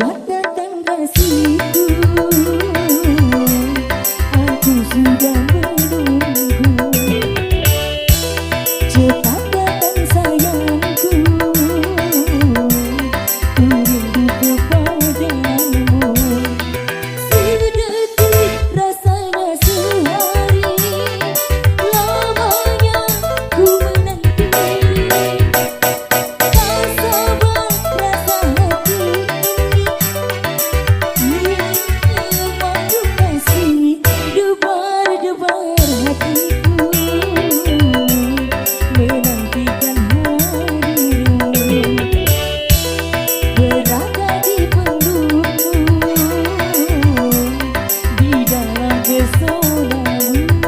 Cepat datang kasihku, aku sudah menunggu. Cepat datang sayangku, ku rindu kepadamu. Sedetik rasanya sehari, lamanya ku menanti. Tak sabar rasa hati ini, memadu kasih debar-debar hatiku, menantikan harimu. Berada di pelukmu, di dalam pesonamu.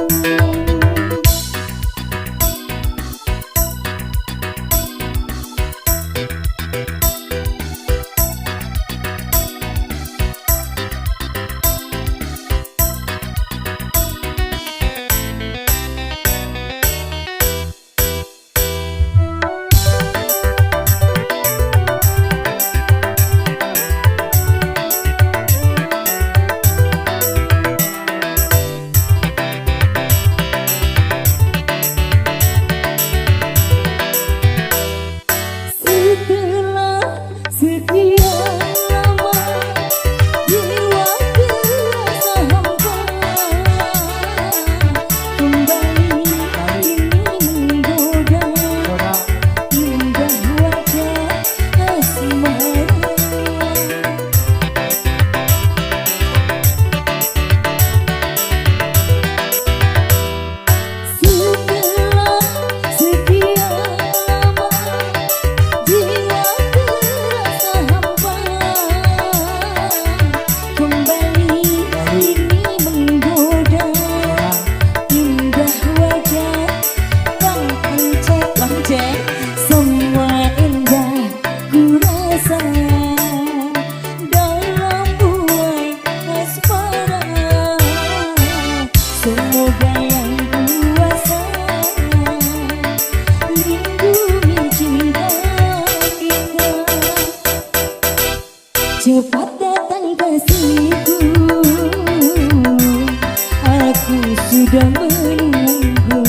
Setelah sekian lama jiwa terasa hampa, kembali ini menggoda indah wajah asmara. Setelah sekian lama jiwa terasa hampa, kembali ini menggoda indah wajah Bang Encek. Semua indah ku rasa dalam buai asmara. Semoga yang kuasa lindungi cinta kita. Cepat datang kasihku, aku sudah menunggu.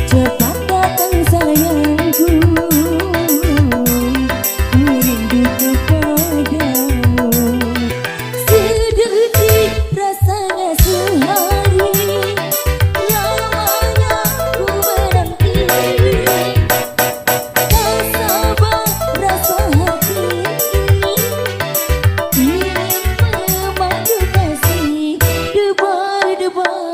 Cepat datang sayangku, ku rindu kepadamu. Sedetik rasanya sehari, lamanya ku menanti. Tak sabar rasa hati ini, memadu kasih debar-debar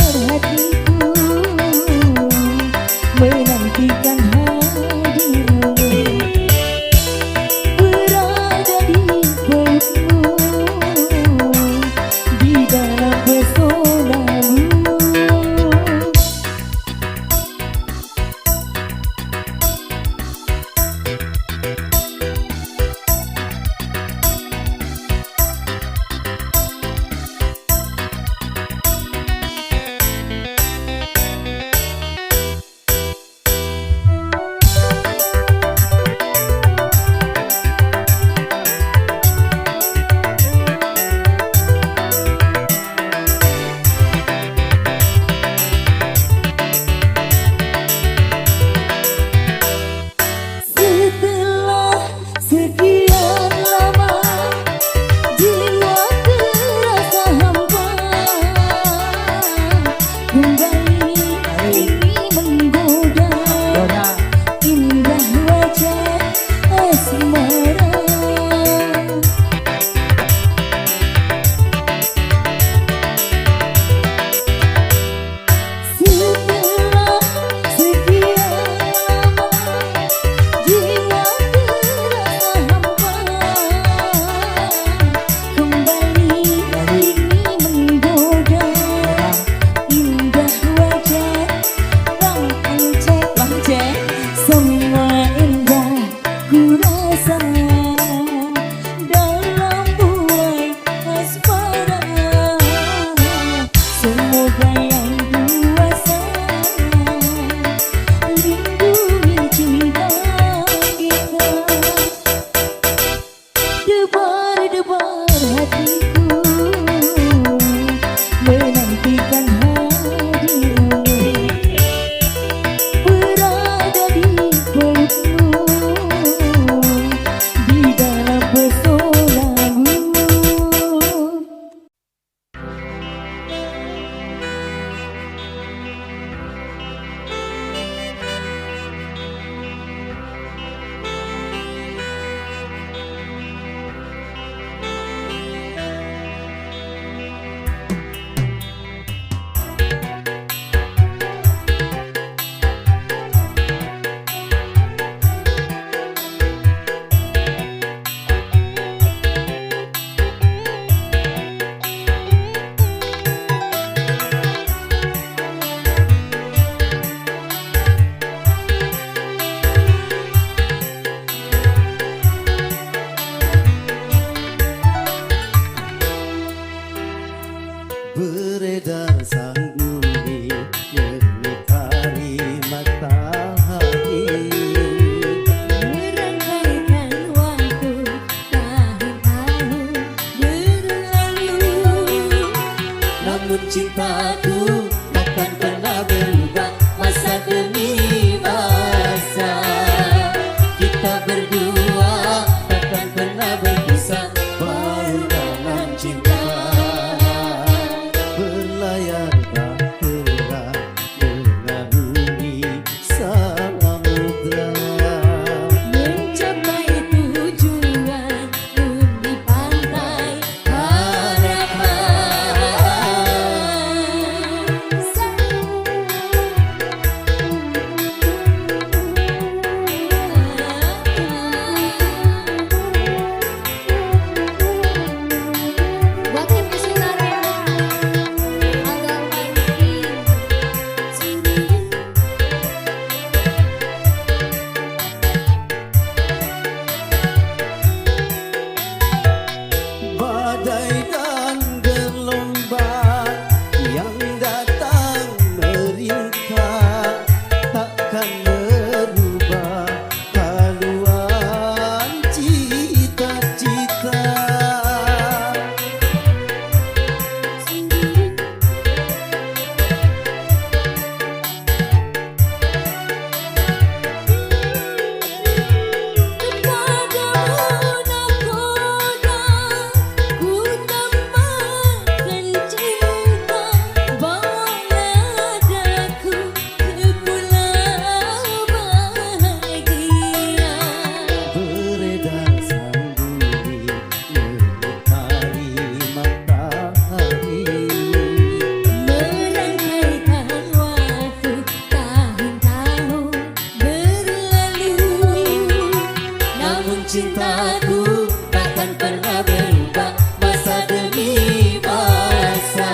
cintaku takkan pernah berubah masa demi masa.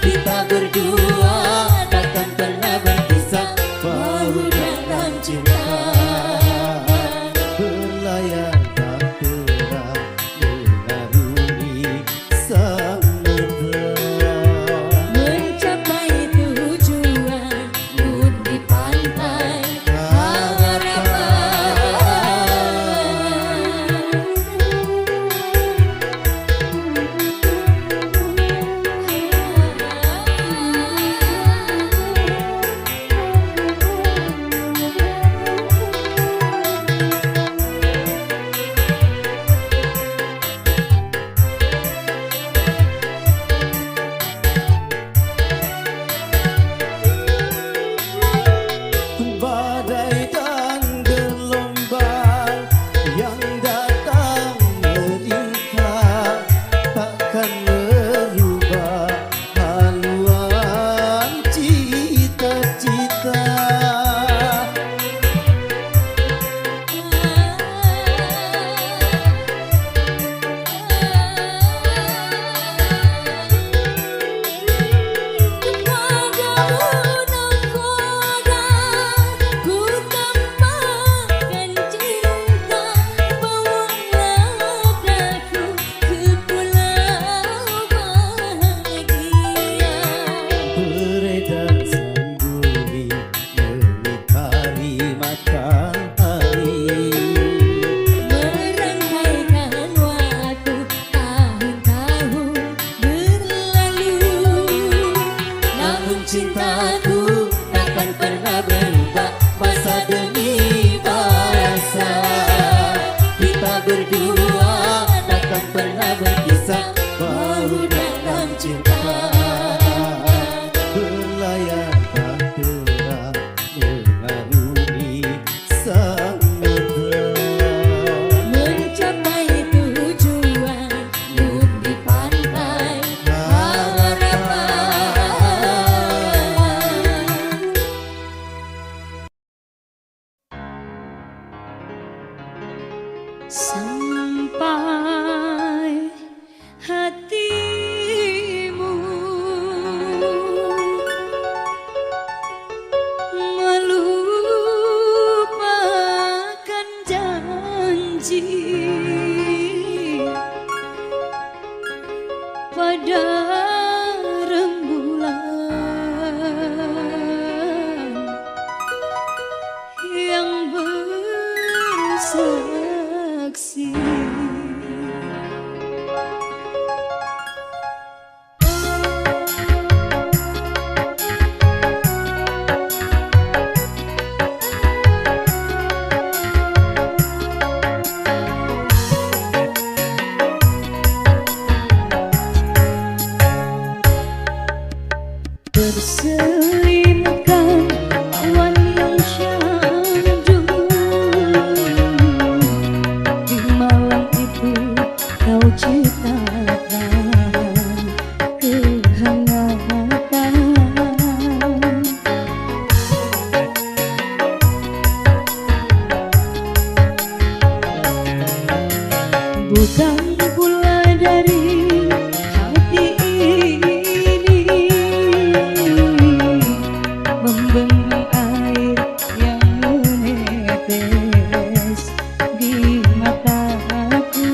Kita berdua takkan pernah berpisah bahu dalam cinta. Berlayar bahtera mengarungi samudera, Mencapai tujuan pun di pantai badai dan gelombang yang datang menimpa takkan merubah haluan cita-cita. Beredar sendiri mengitari matahari, merangkaikan waktu tahun-tahun berlalu. Namun cintaku takkan pernah berubah masa demi masa. Kita berdua takkan pernah berpisah bahu dalam cinta. berlayar bahtera mengarungi samudera, Mencapai tujuan pun di pantai harapan. Sampai hatimu melupakan janji pada rembulan yang bersaksi. Berselimutkan awan yang syahdu, di malam itu kau ciptakan kehangatan. Bukan pula dari hati ini membendung air yang menetes di mataku.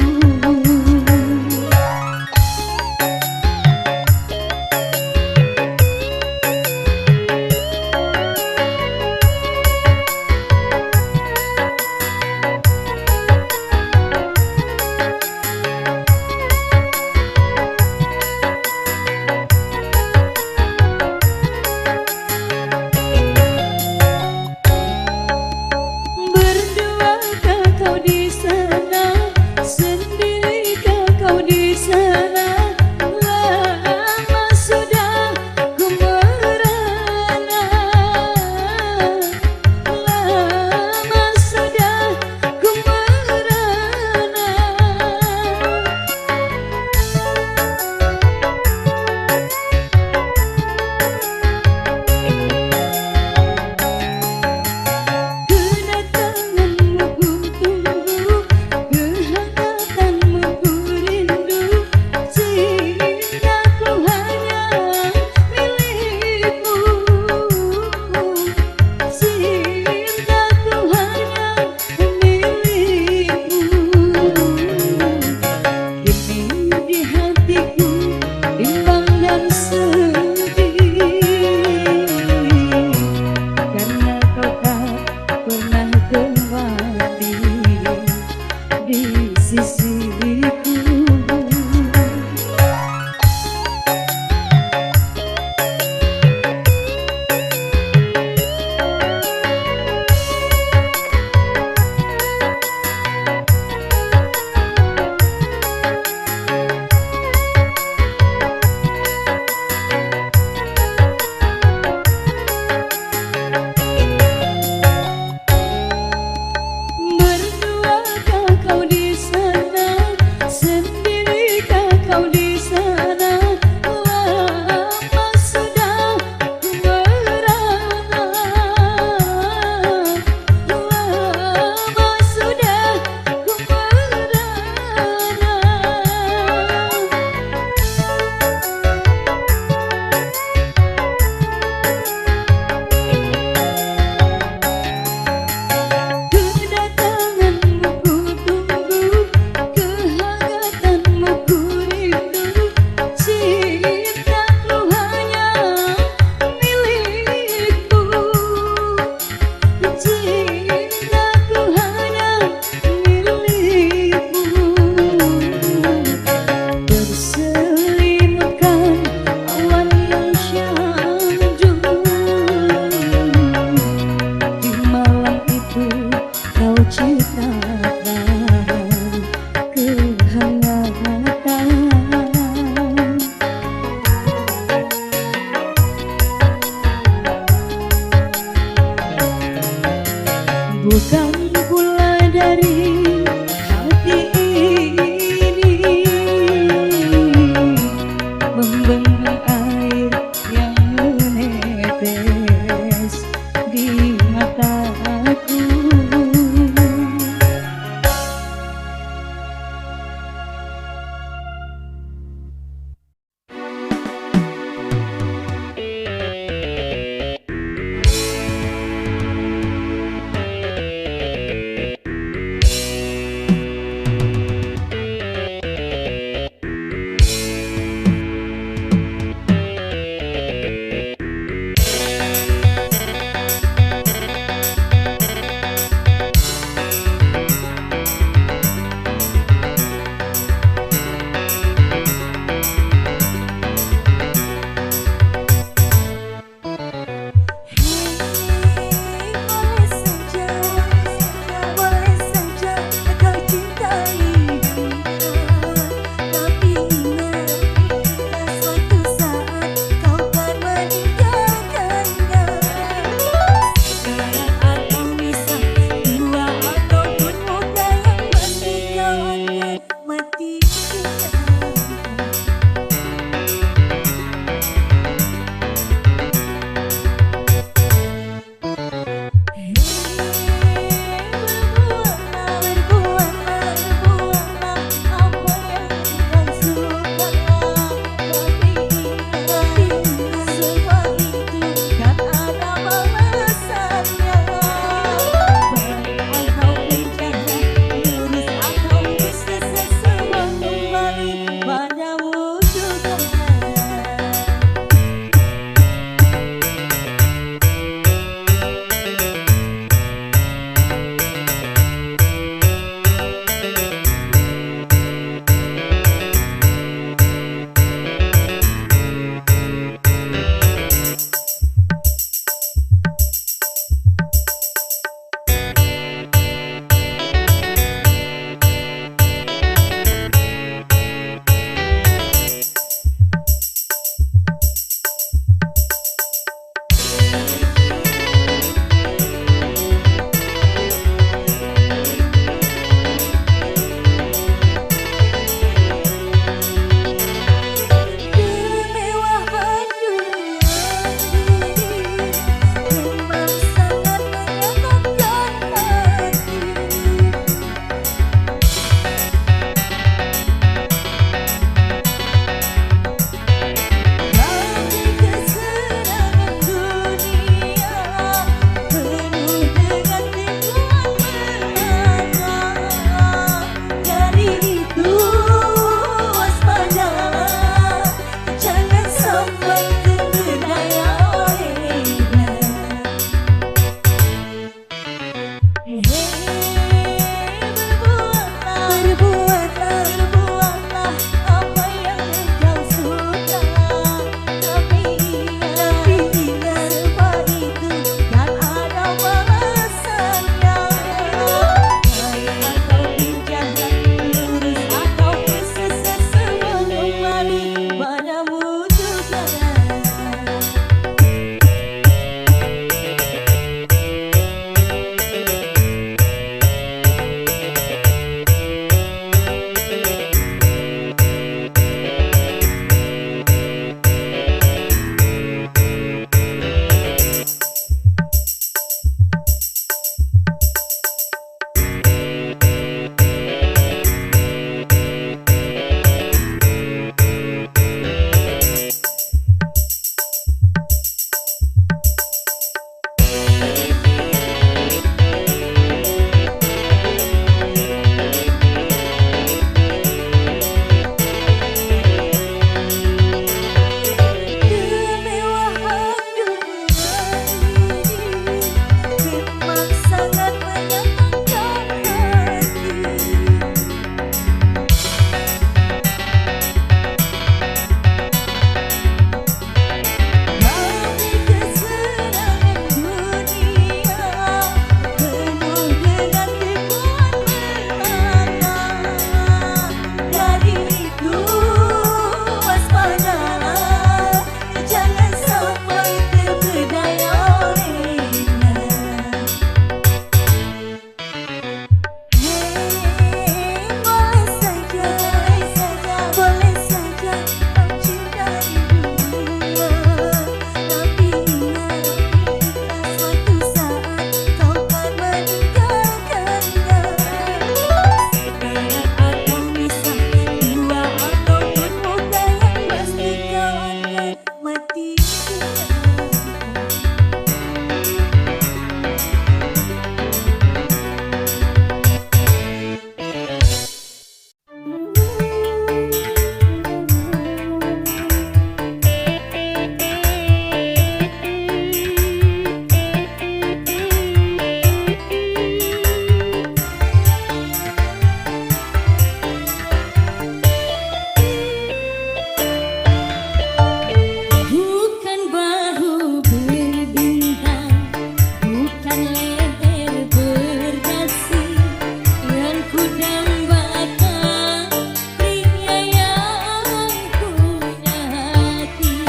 dambakan pria yang punya hati.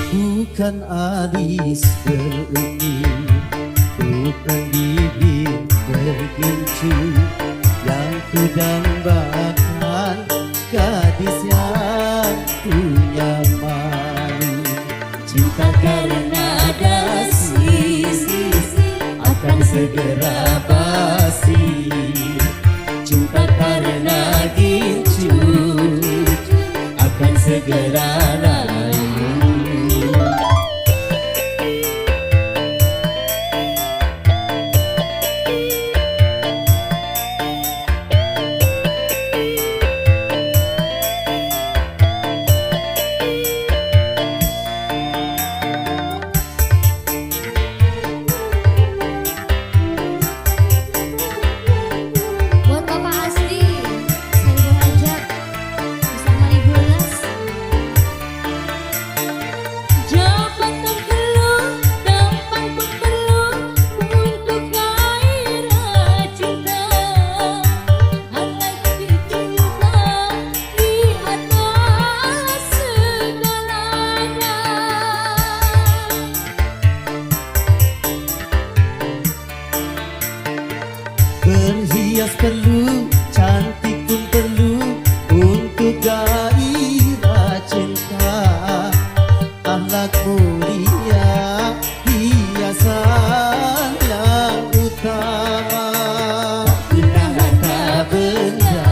Bukan alis berukir, bukan bibir bergincu, yang ku dambakan gadis yang punya malu. Cinta karena dasi Akan segera basi, cinta karena gincu akan segera layu. buat Bapak Asli Saiful Hajat bersama Ibu Las. Jabatan perlu, tampan pun perlu untuk gairah cinta. Alat cinta di atas segalanya. Berhias perlu, cantik pun perlu untuk gairah cinta. Akhlak mulia, hiasan yang utama. Guna harta benda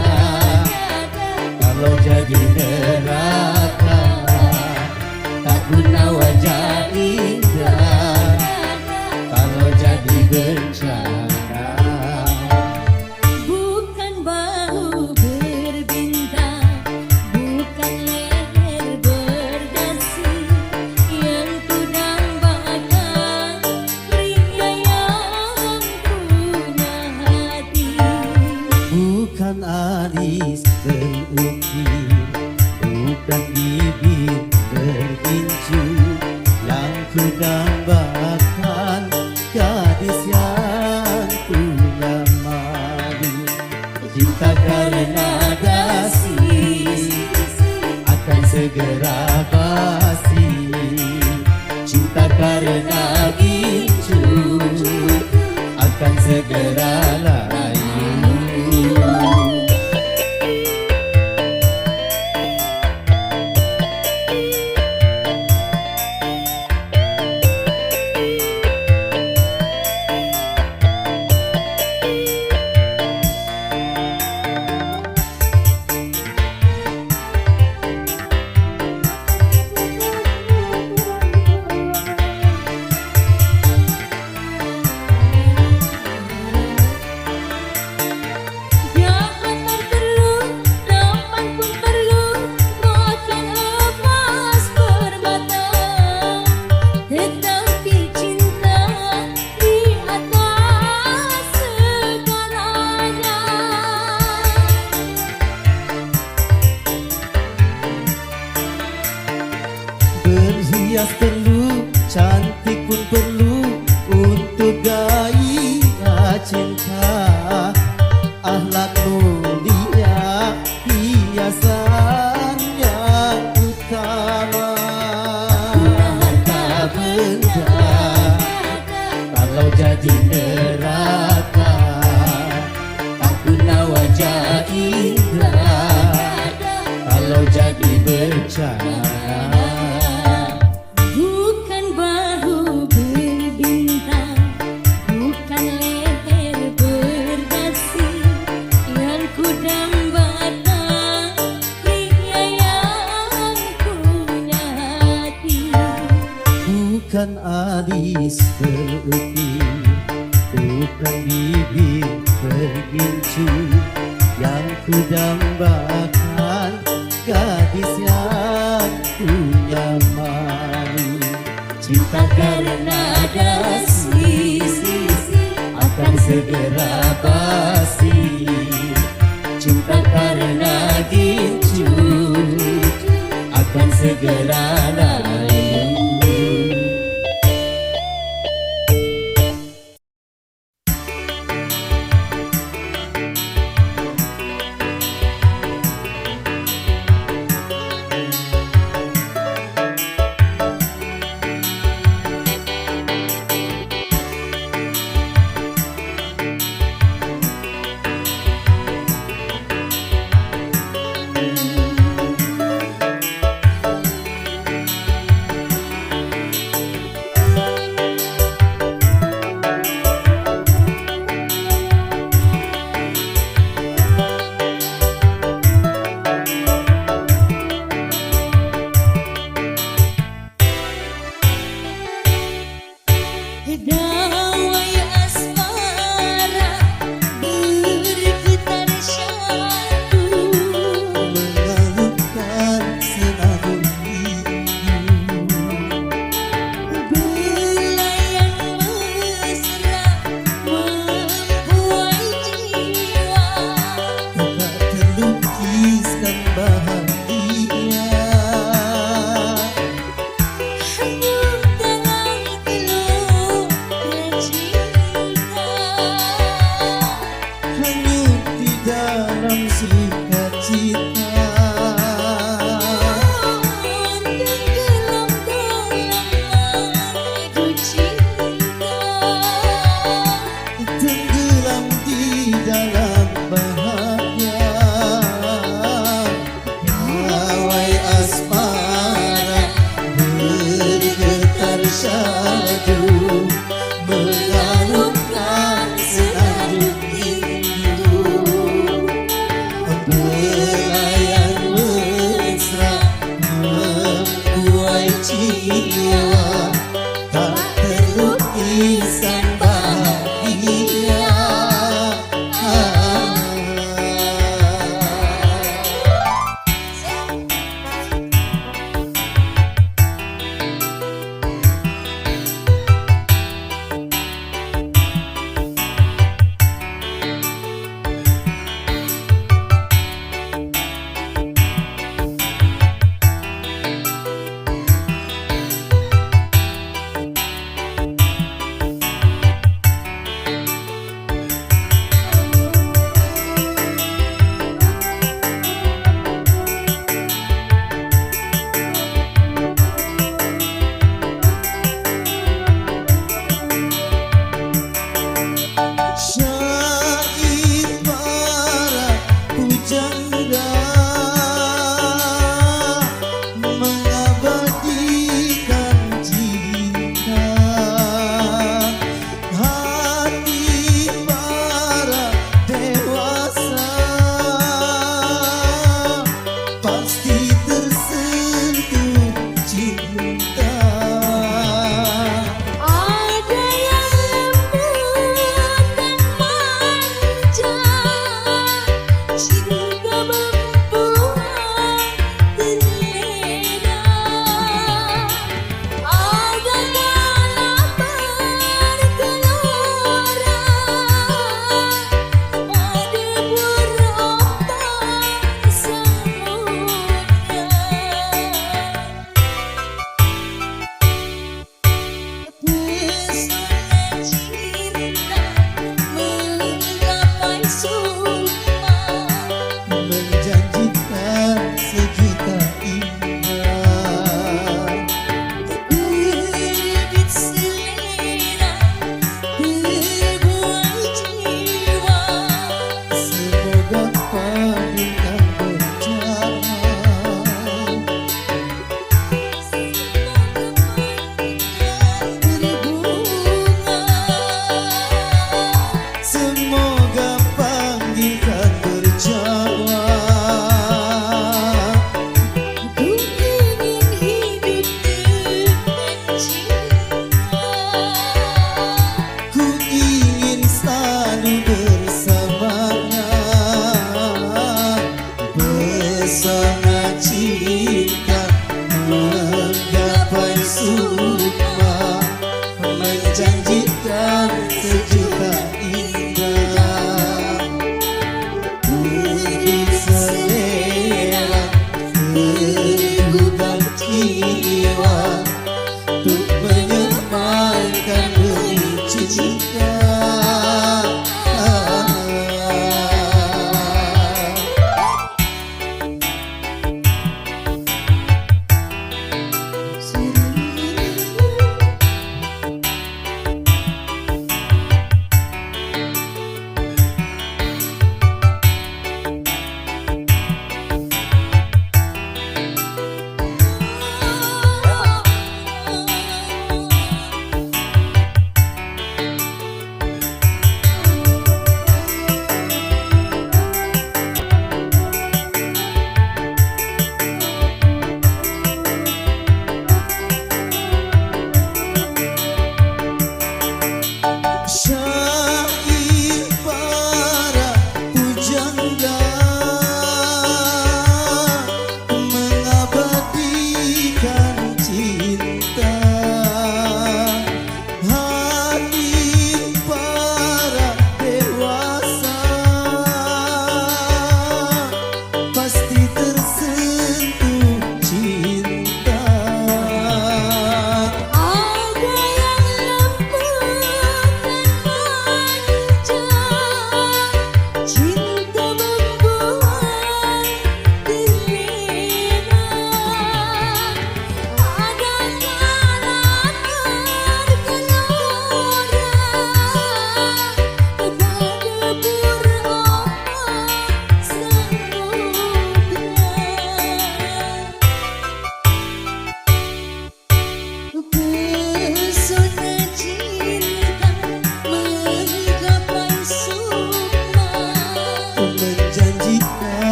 kalau jadi neraka. Tak guna wajah indah kalau jadi bencana. Bukan bahu berbintang, bukan leher berdasi, yang ku dambakan pria yang punya hati. Bukan alis berukir, bukan bibir bergincu, yang ku dambakan gadis yang punya malu. Cinta karena dasi akan segera basi, cinta karena gincu akan segera layu. Jabatan perlu, tampan pun perlu, makan emas permata. Tetapi cinta di atas segalanya. Berhias perlu, cantik pun perlu untuk gairah cinta. Akhlak mulia, hiasan yang utama. Harta benda kalau jadi neraka. Tak guna wajah indah kalau jadi bencana. Bukan bahu berbintang, bukan leher berdasi, yang ku dambakan pria yang punya hati. Bukan alis berukir, bukan bibir bergincu, yang ku dambakan gadis yang punya malu. Cinta karena dasi akan segera basi, cinta karena gincu akan segera layu. di dalam sukacita. Tenggelam di dalam bahagia, pawai asmara bergetar syadu, mengalunkan senandung rindu, belai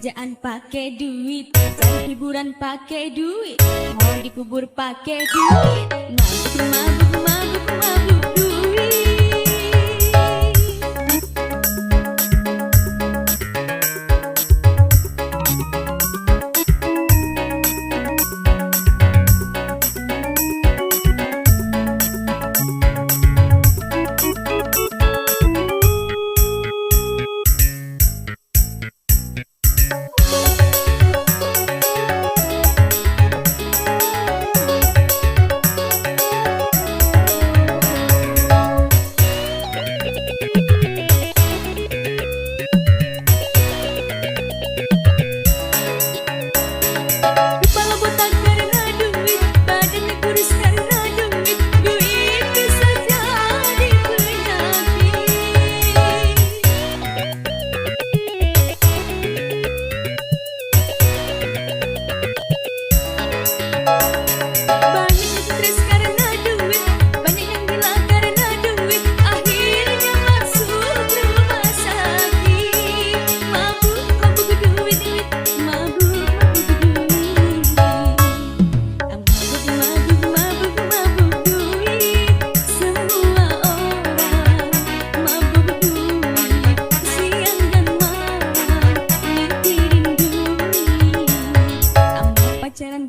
kerjaan pakai duit, cari hiburan pakai duit, mau dikubur pakai duit, mabuk mabuk mabuk mabuk duit.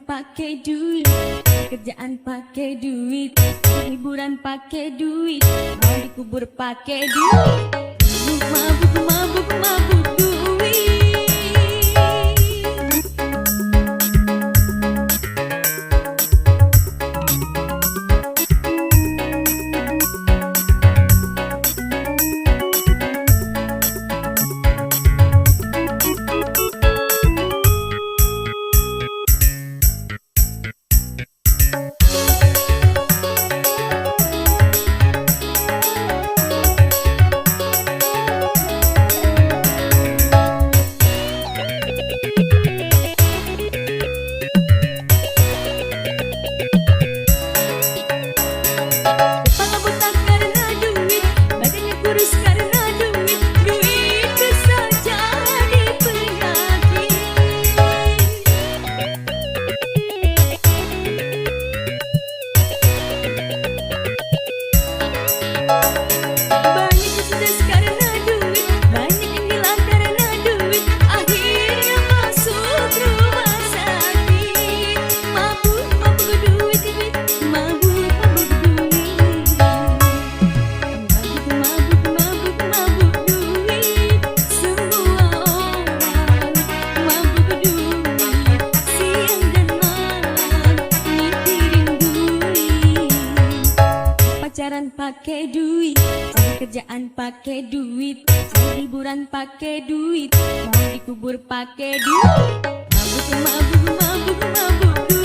Pakai duit, kerjaan pakai duit, hiburan pakai duit, mau dikubur pakai duit, mabuk mabuk mabuk duit. Pakai duit, cari kerjaan pakai duit, cari hiburan pakai duit, mau dikubur pakai duit, mabuk mabuk mabuk mabuk duit.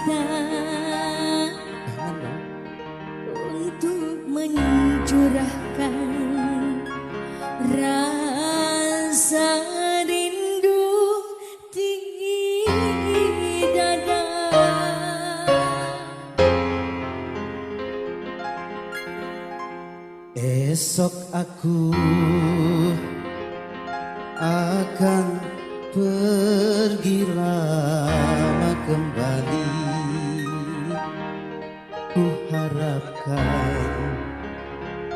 kita Jangan dong. untuk mencurahkan rasa rindu di dada. Esok aku akan pergi lama kembali. Ku harapkan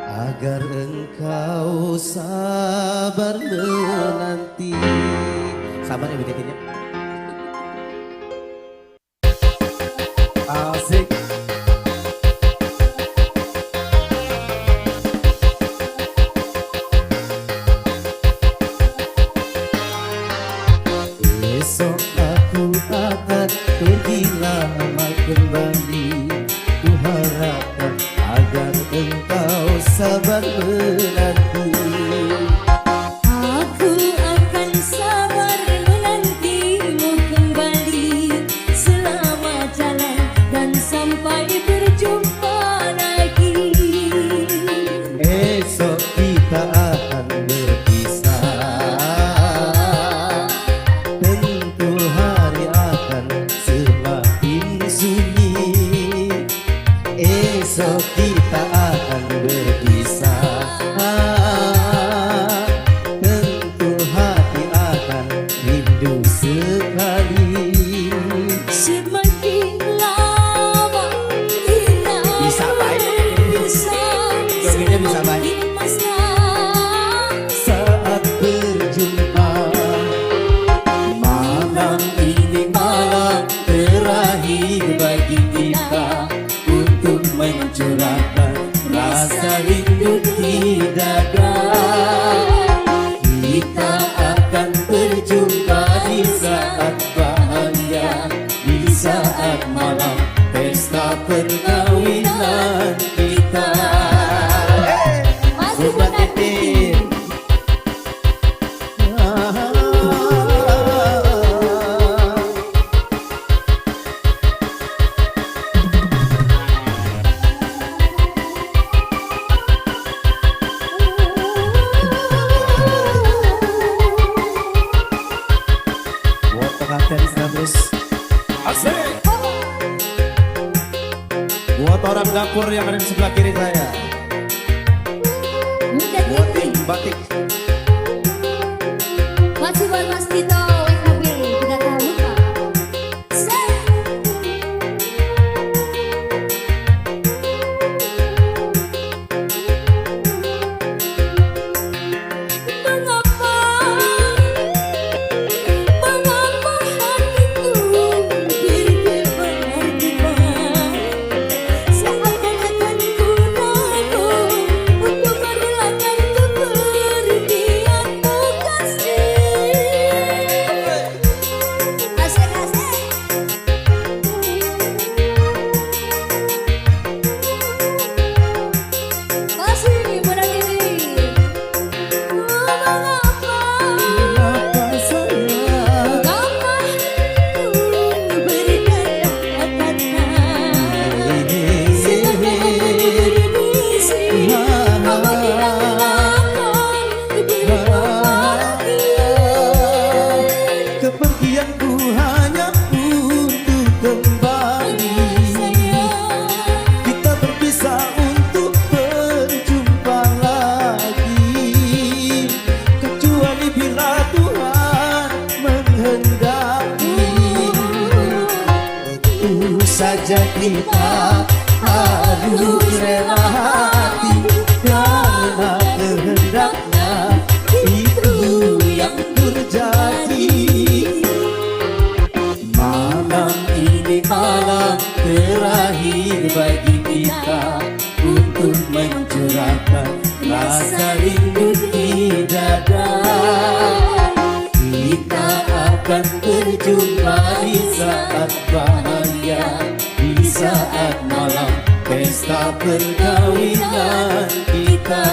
agar engkau sabar menanti. Sabar ya Bu Titin ya. Asik. Esok aku akan pergi lama kembali. Ku harapkan agar engkau sabar menanti. Aku akan sabar menantimu kembali selama jalan dan sampai berjumpa lagi. Esok kita akan berpisah. Tentu hari akan semakin sunyi. Esok kita akan berpisah. Tentu hati akan rindu sekali. Semakin lama kita Bisa, baik. bersama, Jogetnya bisa, baik. semakin mesra. Saat berjumpa, malam ini malam terakhir bagi kita untuk mencurahkan rasa rindu di dada. Kita akan berjumpa di saat bahagia, di saat malam pesta perkawinan kita. Masih Sobat menanti. Titin. Buat perhatian terus. Asik. Buat orang dapur yang ada di sebelah kiri saya. Muda Buat Titin. tim batik. Masih buat Mas Tito WKB, tidak tahu lupa. Mengapa hatiku berdebar-debar seakan-akan ku ragu untuk merelakan kepergianmu kasih. Asik-asik. Masih Muda Titin. Mengapa Kenapa saya Mengapa hatiku berkata-kata seakan-akan berbisi bahwa kita akan berbahagia. kepergianku hanya untuk kembali. Kita berpisah untuk berjumpa lagi, kecuali bila Tuhan menghendaki. Tentu saja kita harus rela hati karena kehendaknya itu yang terjadi. Malam ini malam terakhir bagi kita untuk mencurahkan rasa rindu di dada. Kita akan berjumpa di saat bahagia, di saat malam pesta perkawinan kita.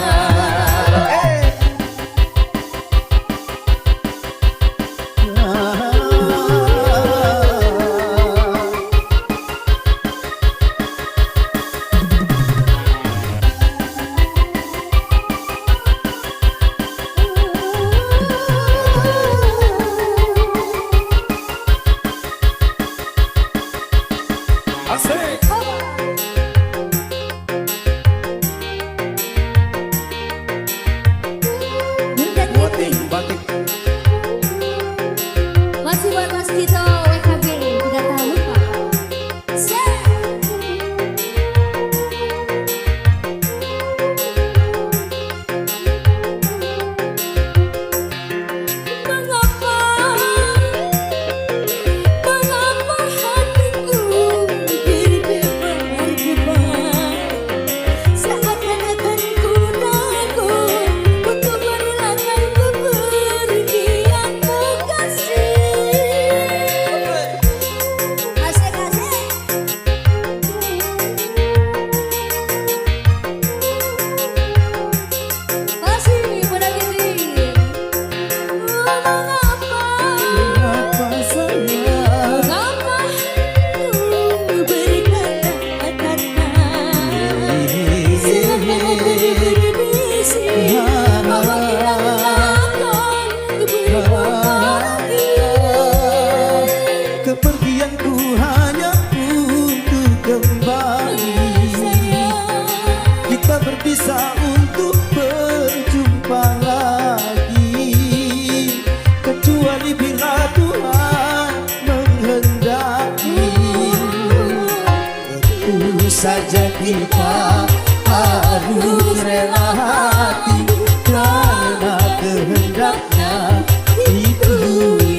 Tito WKB tidak tahu lupa. Mengapa hatiku berdebar-debar, seakan-akan ku takut untuk merelakan kepergianmu kasih. Asik-asik. Masih pada diri. Mengapa? Apa sayang? Mengapa hatiku berkata-kata, seakan-akan berbisik bahwa kita akan berbahagia. Kepergianku hanya untuk kembali. Kita berpisah untuk berjumpa lagi, kecuali bila Tuhan menghendaki. Tentu saja kita harus rela hati, karena kehendaknya itu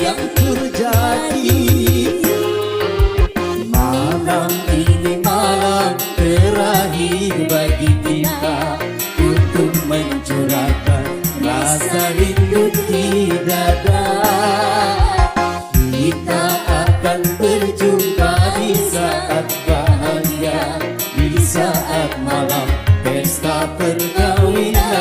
yang terjadi. Malam ini malam terakhir bagi kita untuk mencurahkan rasa rindu di dada. Kita akan berjumpa di saat bahagia, di saat malam pesta perkawinan.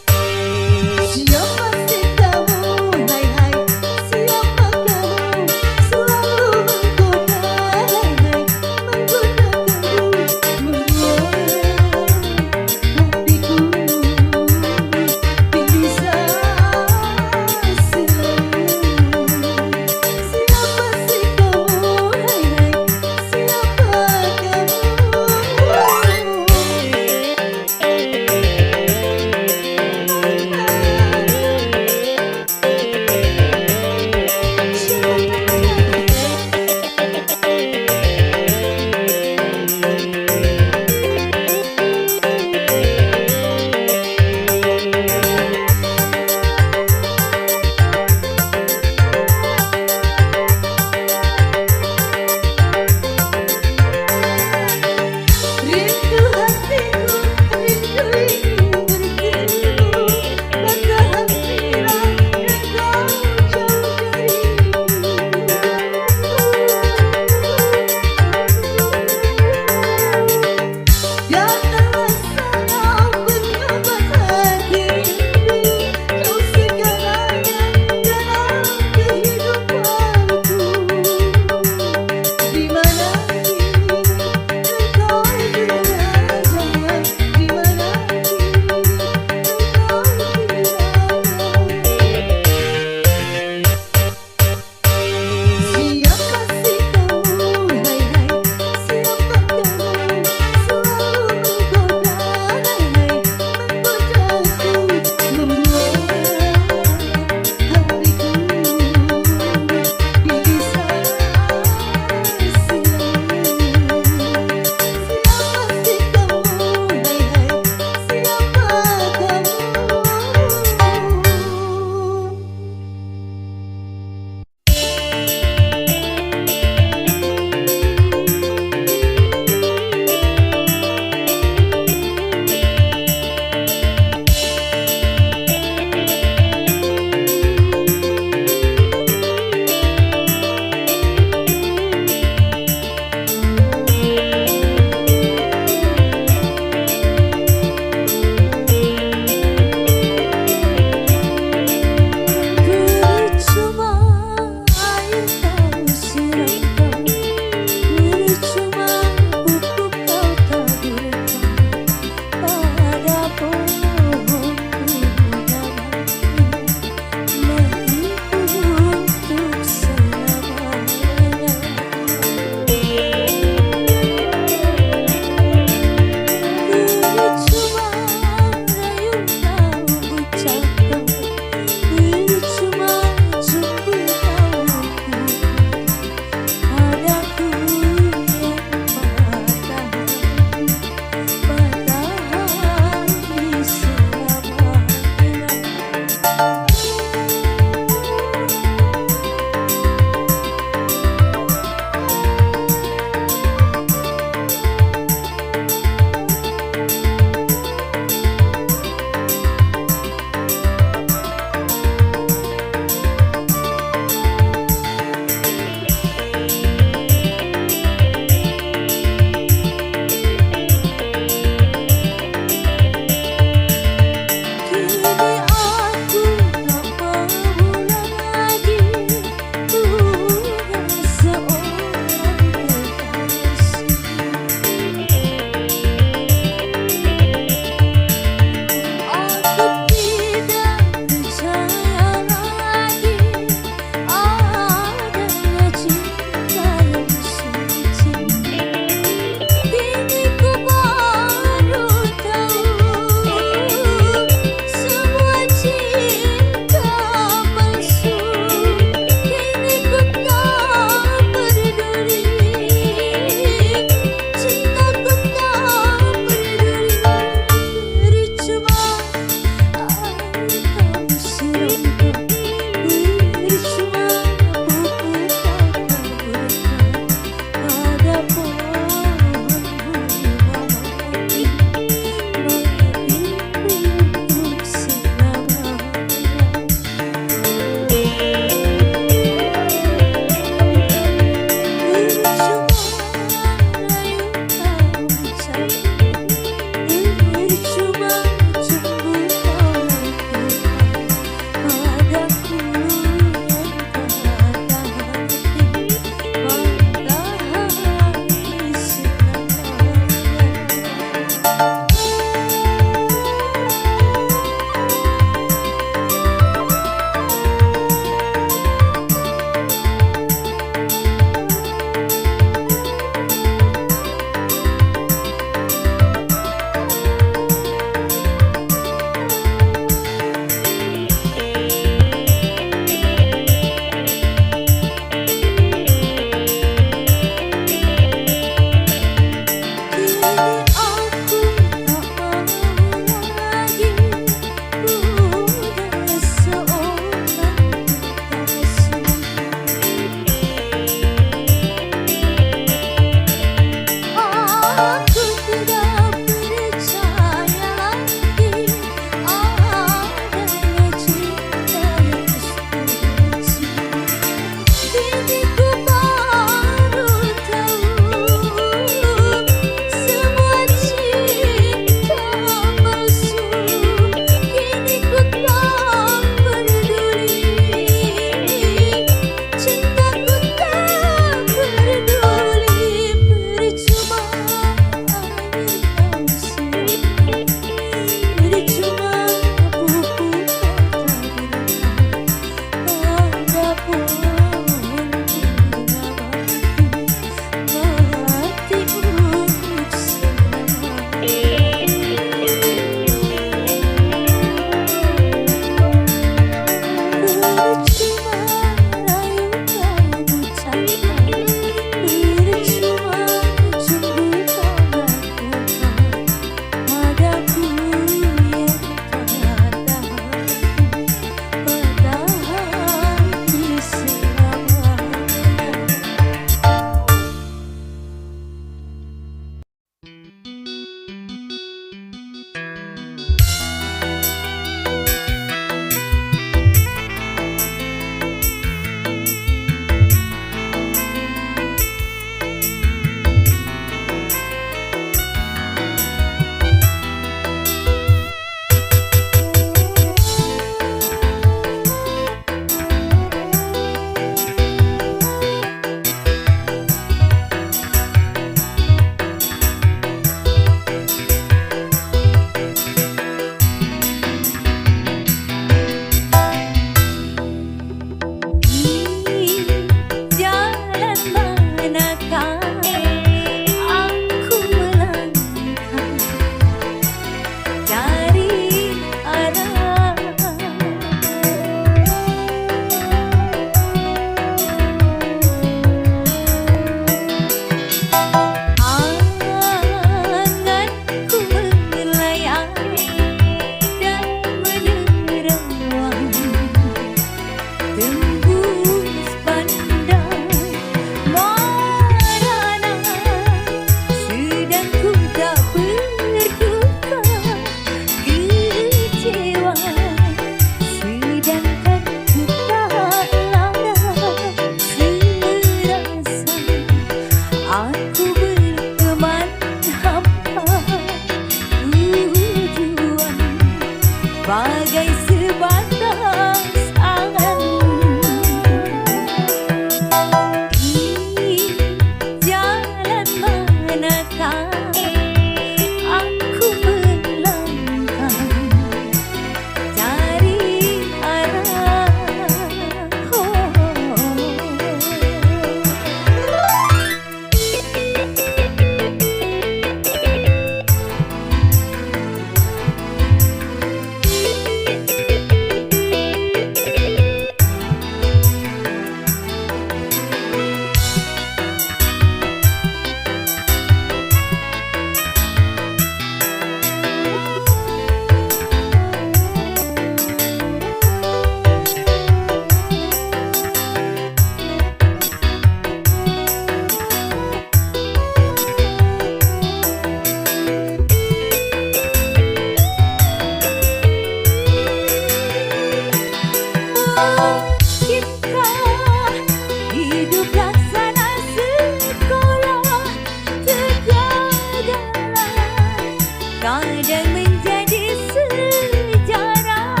kadang menjadi sejarah.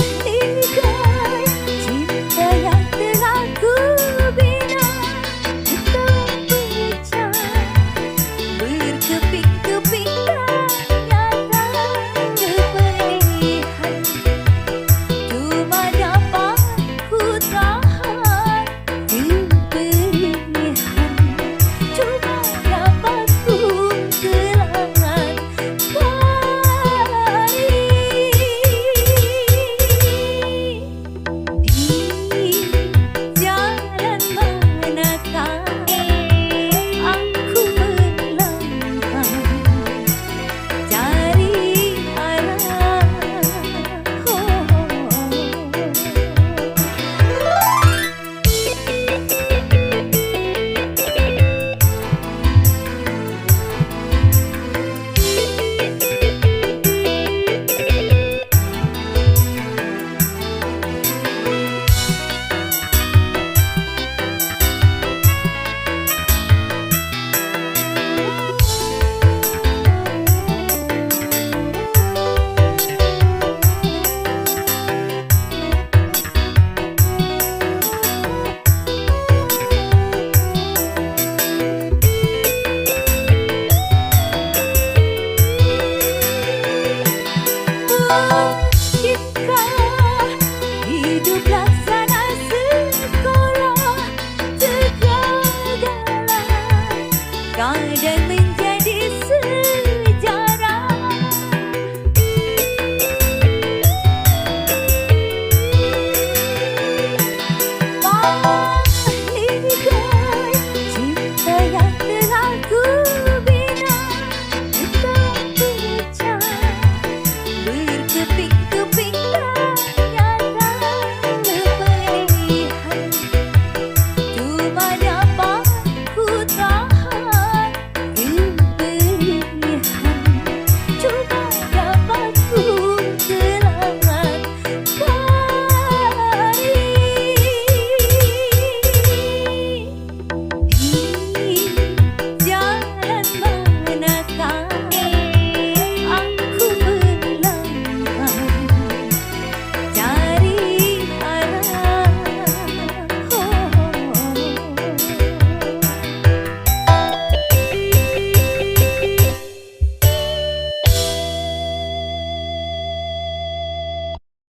Bagaikan cinta yang telah ku bina, tak pecah, berkeping-keping ternyata kepedihan. Cuma dapat ku tahan kepedihan, cuma dapat ku telan di jalan manakah aku melangkah cari arah. Jika hidup laksana sekolah, kegagalan kadang menjadi sejarah.